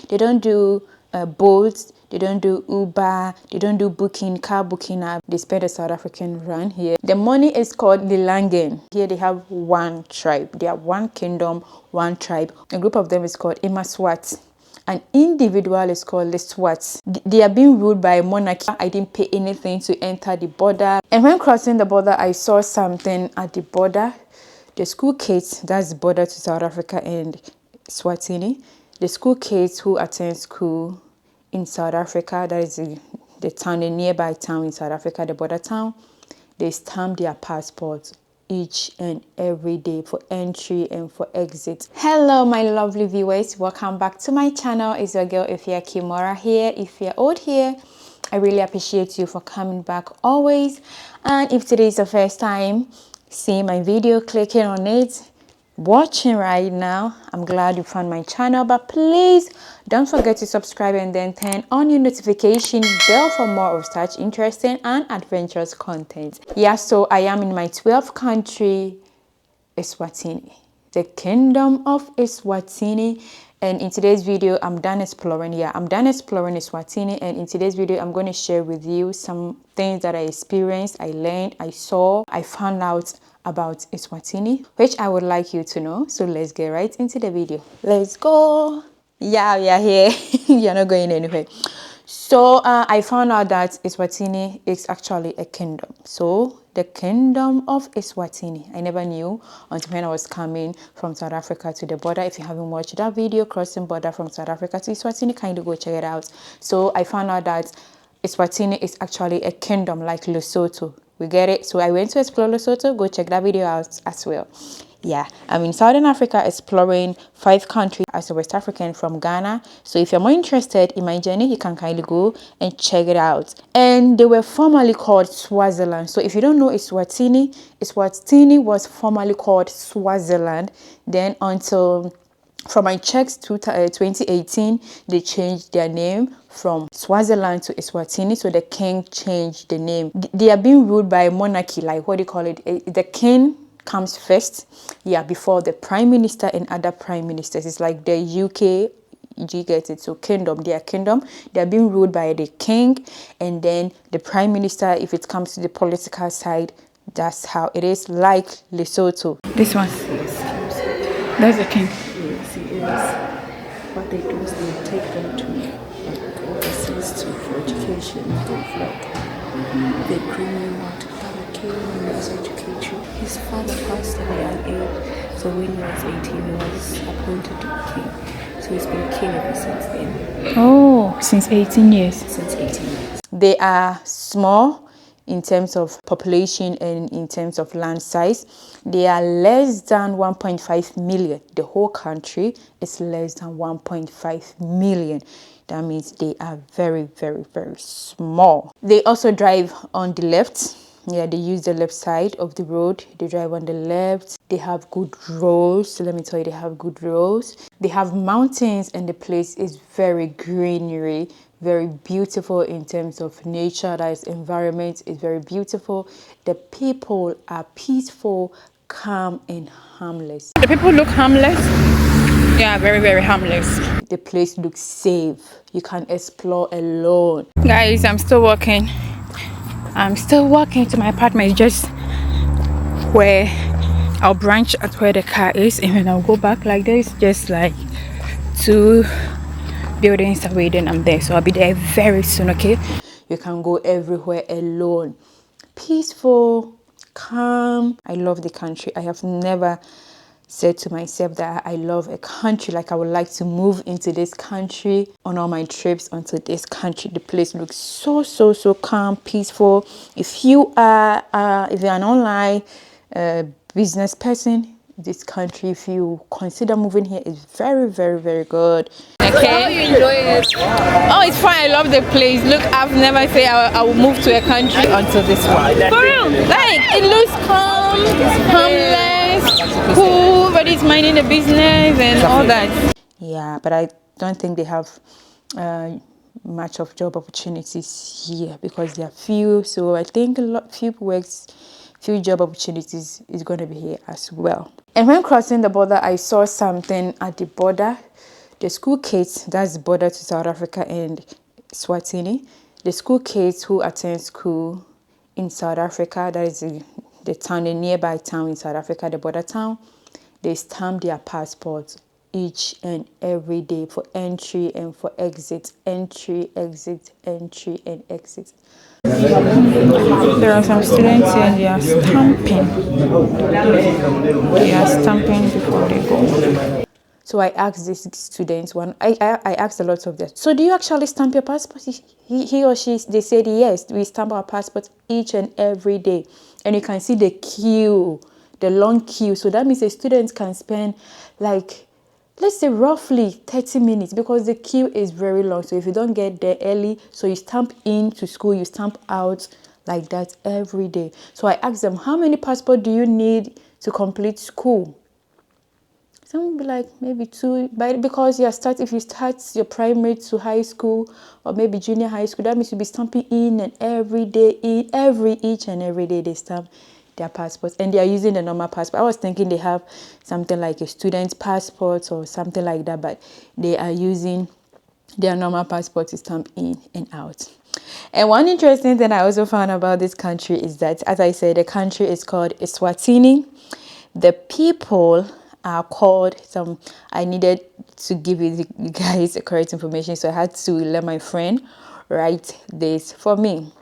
They don't do Bolt, they don't do Uber, they don't do booking, car booking app. They spend the South African rand here. The money is called Lilangen. Here they have one tribe. They are one kingdom, one tribe. A group of them is called ESWATINI. An individual is called ESWATINI. They are being ruled by a monarchy. I didn't pay anything to enter the border. And when crossing the border, I saw something at the border. The school kids, that's the border to South Africa and Eswatini. The school kids who attend school in South Africa, that is the town, the nearby town in South Africa, the border town, they stamp their passports each and every day for entry and for exit. Hello my lovely viewers, welcome back to my channel. It's your girl EfyaKimora here. If you're old here, I really appreciate you for coming back always. And if today is the first time seeing my video, clicking on it, watching right now, I'm glad you found my channel. But please don't forget to subscribe and then turn on your notification bell for more of such interesting and adventurous content. Yeah, so I am in my 12th country, Iswatini, the kingdom of Iswatini. And in today's video, I'm done exploring Iswatini. And in today's video, I'm going to share with you some things that I experienced, I learned, I saw, I found out about Iswatini, which I would like you to know. So let's get right into the video. Let's go. Yeah, we are here. You're not going anywhere. So I found out that Iswatini is actually a kingdom. So the kingdom of Iswatini, I never knew until when I was coming from South Africa to the border. If you haven't watched that video, crossing border from South Africa to Iswatini, kindly go check it out. So I found out that Iswatini is actually a kingdom like Lesotho. We get it? So I went to explore Lesotho. Go check that video out as well. Yeah, I'm in Southern Africa exploring 5 countries as a West African from Ghana. So if you're more interested in my journey, you can kindly go and check it out. And they were formerly called Swaziland. So if you don't know Iswatini, Iswatini was formerly called Swaziland. Then until from my checks to 2018, they changed their name from Swaziland to Iswatini. So the king changed the name. They are being ruled by a monarchy, like what do you call it? The king comes first, yeah, before the prime minister and other prime ministers. It's like the UK, you get it? So kingdom, they are being ruled by the king and then the prime minister. If it comes to the political side, that's how it is, like Lesotho. This one, that's the king. Yes, it is. What they do is they take them to overseas for education. They bring you out to the king and educate you. His father passed at a young age, so when he was 18, he was appointed to be king. So he's been king ever since then. Oh, since 18 years. Since 18 years. They are small in terms of population and in terms of land size. They are less than 1.5 million. The whole country is less than 1.5 million. That means they are very, very, very small. They also drive on the left. Yeah, they use the left side of the road. They drive on the left. They have good roads. Let me tell you, they have good roads. They have mountains and the place is very greenery, very beautiful in terms of nature. That is, environment is very beautiful. The people are peaceful, calm and harmless. The people look harmless. Yeah, very, very harmless. The place looks safe. You can explore alone. Guys, I'm still walking to my apartment, just where I'll branch at where the car is, and then I'll go back like this, just like 2 buildings away, then I'm there. So I'll be there very soon. Okay, you can go everywhere alone, peaceful, calm. I love the country. I have never said to myself that I love a country like I would like to move into this country on all my trips onto this country. The place looks so calm, peaceful. If you are an online business person, this country, if you consider moving here, is very, very, very good. Okay, how you enjoy it? Oh, it's fine. I love the place. Look, I've never said I will move to a country until this one. For real, like it looks calm, harmless, cool. Everybody's minding the business and all that. Yeah, but I don't think they have much of job opportunities here because there are few. So I think few job opportunities is going to be here as well. And when crossing the border, I saw something at the border. The school kids, that's the border to South Africa and Swatini. The school kids who attend school in South Africa, that is the town, the nearby town in South Africa, the border town, they stamp their passports each and every day for entry and for exit. Entry, exit, entry, and exit. There are some students here and they are stamping. They are stamping before they go. So I asked these students I asked a lot of them. So do you actually stamp your passport? He or she, they said yes. We stamp our passports each and every day, and you can see the queue, the long queue. So that means the students can spend like, let's say roughly 30 minutes because the queue is very long. So if you don't get there early, so you stamp into school, you stamp out like that every day. So I asked them, how many passports do you need to complete school? Some will be like maybe 2, but because if you start your primary to high school or maybe junior high school, that means you'll be stamping in and every day, each and every day they stamp their passports, and they are using the normal passport. I was thinking they have something like a student's passport or something like that, but they are using their normal passport to stamp in and out. And one interesting thing I also found about this country is that, as I said, the country is called Iswatini. The people are called I needed to give you guys the correct information, so I had to let my friend write this for me.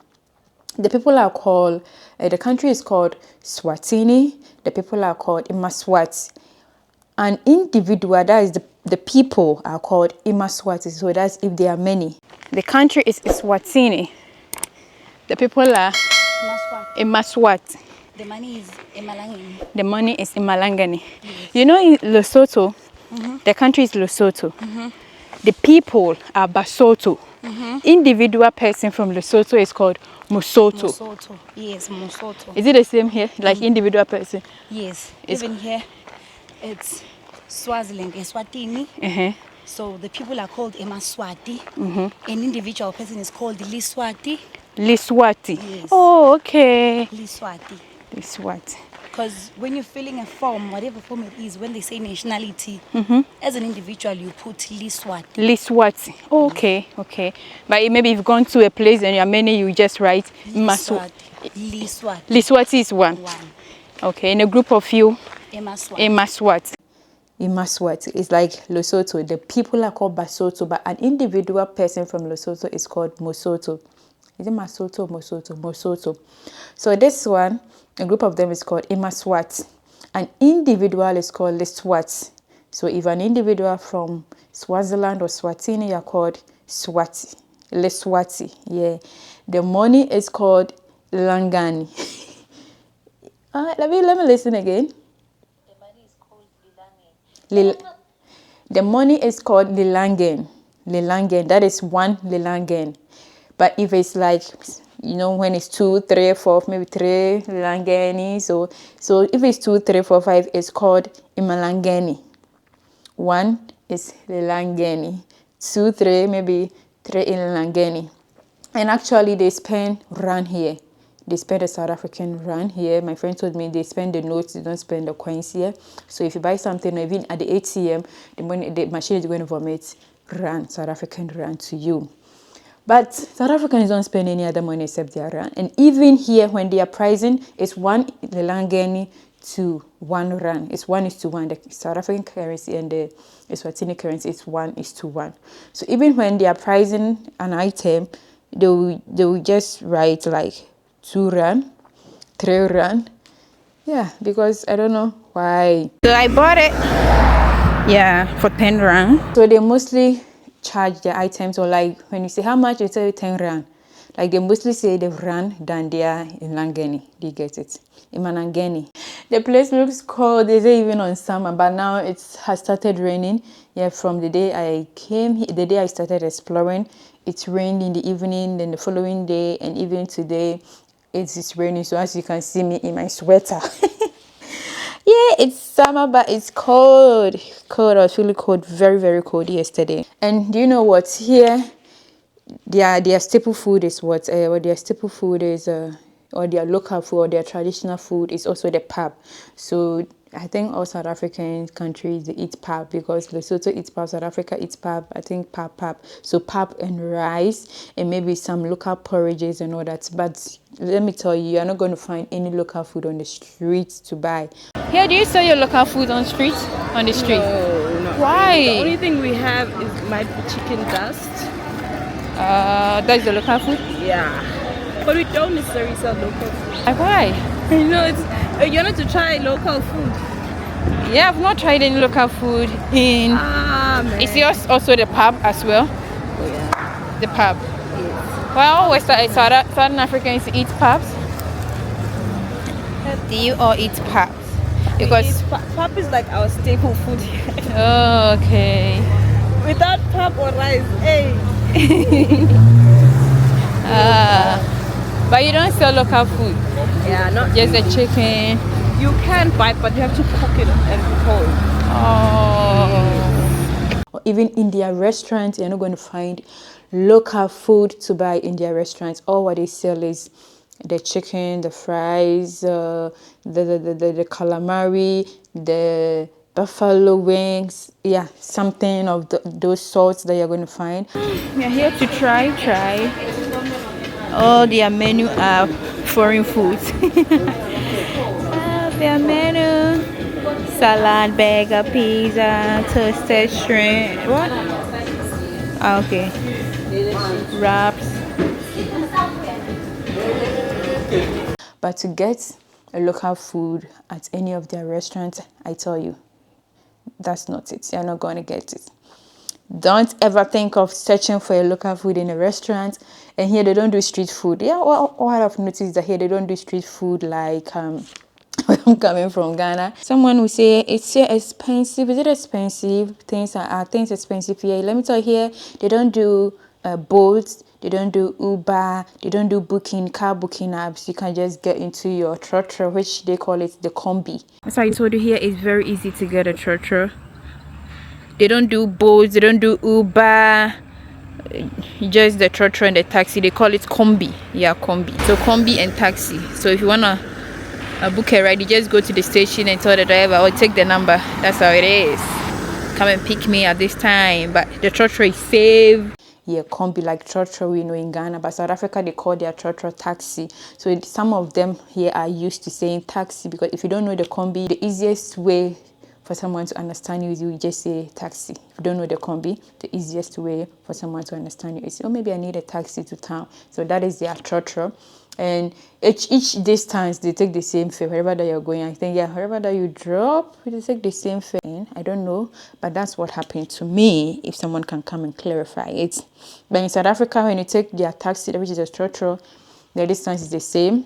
The people are called, the country is called Swatini. The people are called Imaswati. An individual, that is the people, are called Imaswati. So that's if there are many. The country is Iswatini. The people are Imaswati. The money is Imalangani. The money is Imalangani. Yes. You know, in Lesotho, the country is Lesotho. The people are Basotho. Individual person from Lesotho is called Musoto. Musoto. Yes, Musoto. Is it the same here? Like individual person? Yes. Even here, it's Swaziland, Eswatini. So the people are called Emaswati. An individual person is called Liswati. Liswati. Yes. Oh, okay. Liswati. Liswati. Because when you're filling a form, whatever form it is, when they say nationality, as an individual, you put Liswati. Liswati. Oh, okay, okay. But maybe if you've gone to a place and you're many, you just write Liswati. Liswati is one. Okay, in a group of you, Emaswati. Imaswati is like Lesotho. The people are called Basotho, but an individual person from Lesotho is called Mosoto. Is it Masoto, Mosoto? Mosoto. So this one, a group of them is called Imaswati. An individual is called Leswati. So if an individual from Swaziland or Swatini, you're called Swati. Leswati. Yeah. The money is called Langani. Let me listen again. The money is called Lilangen. Lilangen, that is 1 Lilangen. But if it's like, you know, when it's 2, 3, 4, maybe 3 Lilangeni. So if it's 2, 3, 4, 5, it's called Imalangeni. 1 is Lilangeni. 2, 3, maybe 3 Lilangeni. And actually they spend rand here. They spend the South African rand here. My friend told me they spend the notes, they don't spend the coins here. So if you buy something, even at the ATM, the machine is going to vomit rand, South African rand to you. But South Africans don't spend any other money except their rand. And even here, when they are pricing, it's 1 Lilangeni to 1 rand. It's 1:1. The South African currency and the Iswatini currency is 1:1. So even when they are pricing an item, they will just write like 2 rand, 3 rand. Yeah, because I don't know why. So I bought it, yeah, for 10 rand. So they mostly charge the items, or like when you say how much, you tell you 10 rand. Like they mostly say the rand than they are in Langeni. Do you get it? In Manangeni. The place looks cold. They say even on summer, but now it has started raining. Yeah, from the day I came here, the day I started exploring, it's rained in the evening, then the following day, and even today it's raining. So as you can see me in my sweater. Yeah, it's summer, but it's cold. Cold. I was really cold, very, very cold yesterday. And do you know what? Here, their staple food is what? Their staple food is, or their local food, or their traditional food is also the pap. So I think all South African countries, they eat pap because Lesotho eats pap, South Africa eats pap, I think pap. So pap and rice and maybe some local porridges and all that. But let me tell you, you're not going to find any local food on the streets to buy. Here, do you sell your local food on street? On the street? No, not Why? really. The only thing we have might be chicken dust. That's the local food? Yeah. But we don't necessarily sell local food. Like why? You know, you wanted to try local food. Yeah, I've not tried any local food in. Man. Is yours also the pub as well? Oh, yeah. The pub. Yes. Well, Southern Africans eat pubs. Do you all eat pubs? Because pap is like our staple food here. oh, okay. Without pap or rice, hey. But you don't sell local food. Yeah, not just the chicken. You can buy, but you have to cook it and cold. Oh. Even in their restaurants, you're not going to find local food to buy in their restaurants. All what they sell is the chicken, the fries, the calamari, the buffalo wings. Yeah, something of those sorts that you're going to find. We're here to try. All their menu are foreign foods. Their menu: salad, burger, pizza, toasted shrimp. What? Okay. Wraps. But to get a local food at any of their restaurants, I tell you, that's not it. You're not going to get it. Don't ever think of searching for a local food in a restaurant. And here they don't do street food. Yeah, well, what I've noticed that here they don't do street food like where I'm coming from, Ghana. Someone will say it's here expensive. Is it expensive? Things are things expensive here. Let me tell you, here they don't do Bolt, they don't do Uber, they don't do car booking apps. You can just get into your trotro, which they call it the combi. As I told you, here it's very easy to get a trotro. They don't do Bolt, they don't do Uber, just the trotro and the taxi. They call it combi. Yeah, combi. So combi and taxi. So if you wanna book a ride, you just go to the station and tell the driver, or take the number. That's how it is. Come and pick me at this time. But the trotro is safe. Yeah, combi like trotro we know in Ghana, but South Africa they call their trotro taxi. So some of them here are used to saying taxi, because if you don't know the combi, the easiest way for someone to understand you is you just say taxi. If you don't know the combi, the easiest way for someone to understand you is, oh, maybe I need a taxi to town. So that is their trotro. And each distance they take the same fare wherever that you're going. I think, yeah, wherever that you drop, they take the same fare. I don't know, but that's what happened to me. If someone can come and clarify it. But in South Africa, when you take their taxi, which is a trotro, the distance is the same.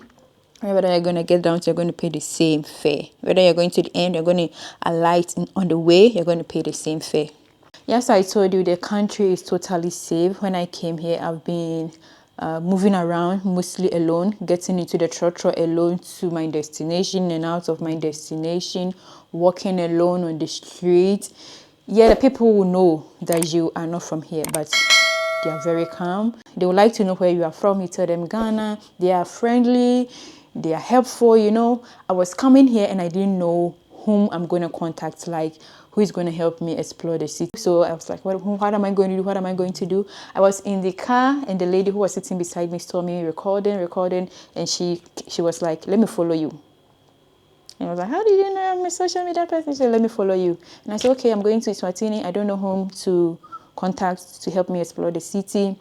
Whether you're going to get down to, you're going to pay the same fare. Whether you're going to the end, you're going to alight on the way, you're going to pay the same fare. Yes, I told you the country is totally safe. When I came here, I've been moving around mostly alone, getting into the trotro alone to my destination and out of my destination, walking alone on the street. Yeah, the people will know that you are not from here, but they are very calm. They would like to know where you are from. You tell them Ghana. They are friendly. They are helpful. You know, I was coming here and I didn't know whom I'm going to contact, like who is going to help me explore the city. So I was like, what am I going to do? What am I going to do? I was in the car and the lady who was sitting beside me saw me recording, and she was like, let me follow you. And I was like, how did you know I'm a social media person? She said, let me follow you. And I said, okay, I'm going to Iswatini. I don't know whom to contact to help me explore the city.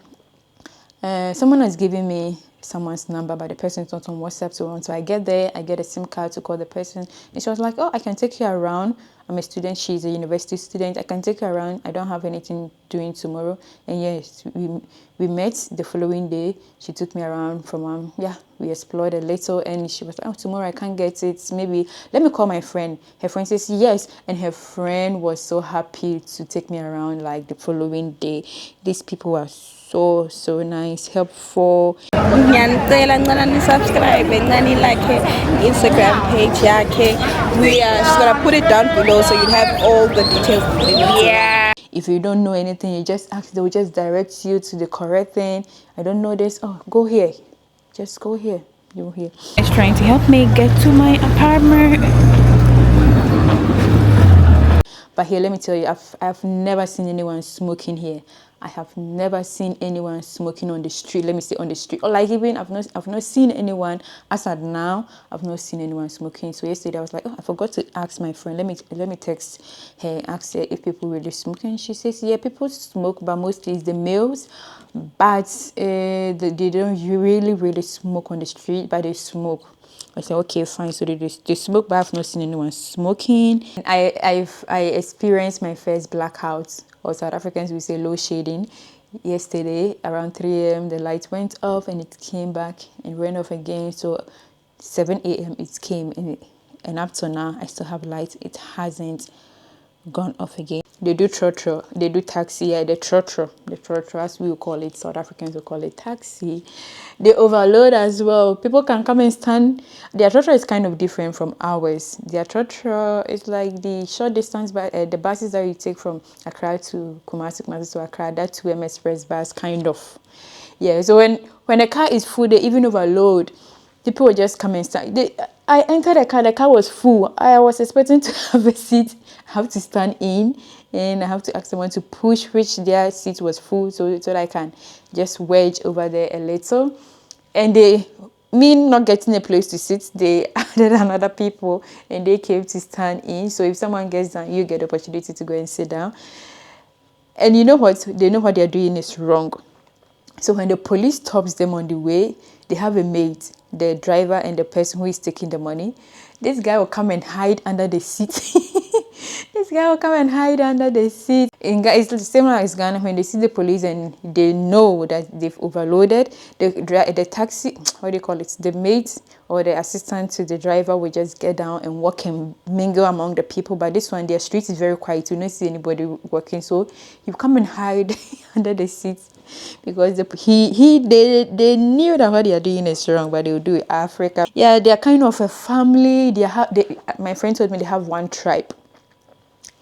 Someone has given me someone's number, but the person is not on WhatsApp. So I get there, I get a SIM card to call the person. And she was like, oh, I can take you around. I'm a student. She's a university student. I can take her around. I don't have anything doing tomorrow. And yes, we met the following day. She took me around from, we explored a little. And she was like, oh, tomorrow I can't get it. Maybe let me call my friend. Her friend says yes. And her friend was so happy to take me around like the following day. These people are so nice, helpful. Subscribe and like Instagram page. She's gonna put it down below so you have all the details. Yeah. If you don't know anything, you just ask. They will just direct you to the correct thing. I don't know this. Oh, go here. Just go here. You're here. It's trying to help me get to my apartment. But here, let me tell you, I've never seen anyone smoking here. I have never seen anyone smoking on the street. Let me say on the street, or like even I've not seen anyone. As at now, I've not seen anyone smoking. So yesterday I was like, oh, I forgot to ask my friend. Let me text her, ask her if people really smoke. And she says, yeah, people smoke, but mostly it's the males. But they don't really smoke on the street, but they smoke. I said, okay, fine. So they smoke, but I've not seen anyone smoking. And I experienced my first blackout, or South Africans we say load shedding. Yesterday around 3 a.m. the light went off and it came back and went off again. So 7 a.m. it came, and up to now I still have light. It hasn't gone off again. They do trotro, they do taxi, yeah, the trotro as we will call it. South Africans will call it taxi. They overload as well. People can come and stand. Their trotro is kind of different from ours. Their trotro is like the short distance, the buses that you take from Accra to Kumasi, Kumasi to Accra, that 2M express bus kind of. Yeah, so when a car is full, they even overload. People will just come and stand. I entered the car was full. I was expecting to have a seat. I have to stand in and I have to ask someone to push, which their seat was full, so that I can just wedge over there a little. And me not getting a place to sit, they added another people and they came to stand in. So if someone gets down, you get the opportunity to go and sit down. And you know what? They know what they're doing is wrong. So when the police stops them on the way, they have a mate, the driver and the person who is taking the money. This guy will come and hide under the seat. This guy will come and hide under the seat. It's the same as Ghana. When they see the police and they know that they've overloaded, the taxi, what do you call it? The mate or the assistant to the driver will just get down and walk and mingle among the people. But this one, their street is very quiet. You don't see anybody walking. So you come and hide under the seat. Because they knew that what they are doing is wrong, but they will do it. Africa, yeah, they are kind of a family. My friend told me they have one tribe.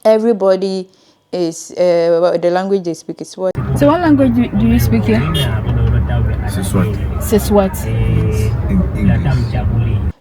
Everybody is the language they speak is what. So what language do you speak here? Siswati.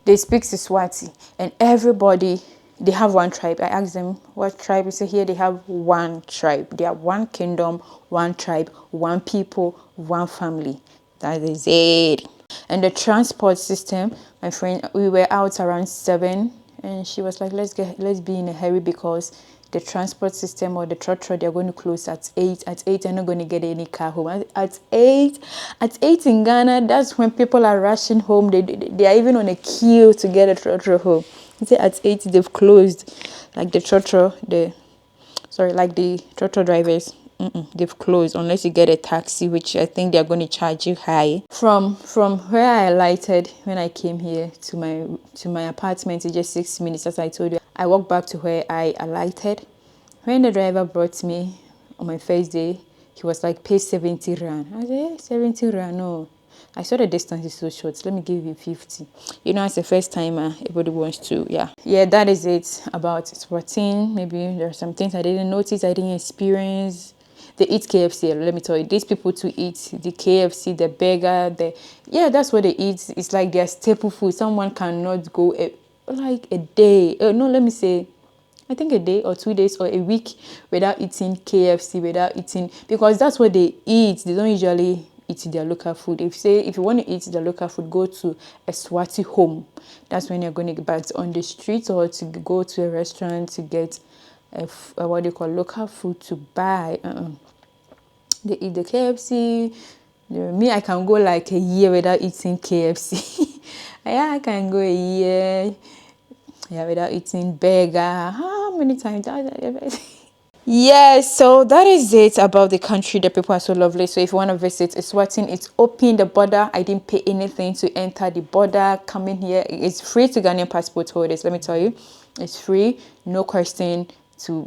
They speak Siswati, and everybody. They have one tribe. I asked them what tribe. They say here they have one tribe. They are one kingdom, one tribe, one people, one family. That is it. And the transport system, my friend, we were out around 7, and she was like, let's be in a hurry because the transport system or the trotro, they're going to close at 8. At 8, they're not going to get any car home. At 8 in Ghana, that's when people are rushing home. They are even on a queue to get a trotro home. He said at 8 they've closed, like the trotro drivers. They've closed unless you get a taxi, which I think they're going to charge you high. From where I alighted when I came here to my apartment, it's just 6 minutes. As I told you, I walked back to where I alighted. When the driver brought me on my first day, he was like, pay 70 rand. I said, 70 rand, no. I saw the distance is so short. Let me give you 50. You know, as a first timer, everybody wants to, yeah. That is it about Iswatini. Maybe there are some things I didn't notice, I didn't experience. They eat KFC. Let me tell you, these people to eat the KFC, the burger, that's what they eat. It's like their staple food. Someone cannot go a day. No, let me say, I think a day or 2 days or a week without eating KFC, because that's what they eat. They don't usually eat their local food. If you want to eat their local food, go to a Swati home. That's when you're going to get back on the street or to go to a restaurant to get what they call local food to buy. They eat the KFC. Me, I can go like a year without eating KFC. Yeah, I can go a year without eating burger. How many times? Yes, so that is it about the country. The people are so lovely. So if you want to visit Iswatini, it's open the border. I didn't pay anything to enter the border. Coming here, it's free to Ghanaian passport holders. Let me tell you, it's free. No question to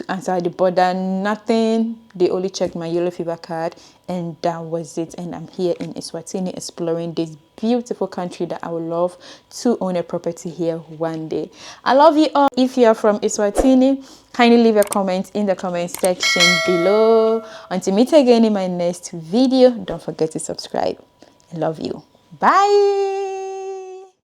answer the border. Nothing. They only checked my yellow fever card, and that was it. And I'm here in Iswatini exploring this beautiful country that I would love to own a property here one day. I love you all. If you are from Iswatini, kindly leave a comment in the comment section below. Until meet again in my next video, don't forget to subscribe. I love you. Bye.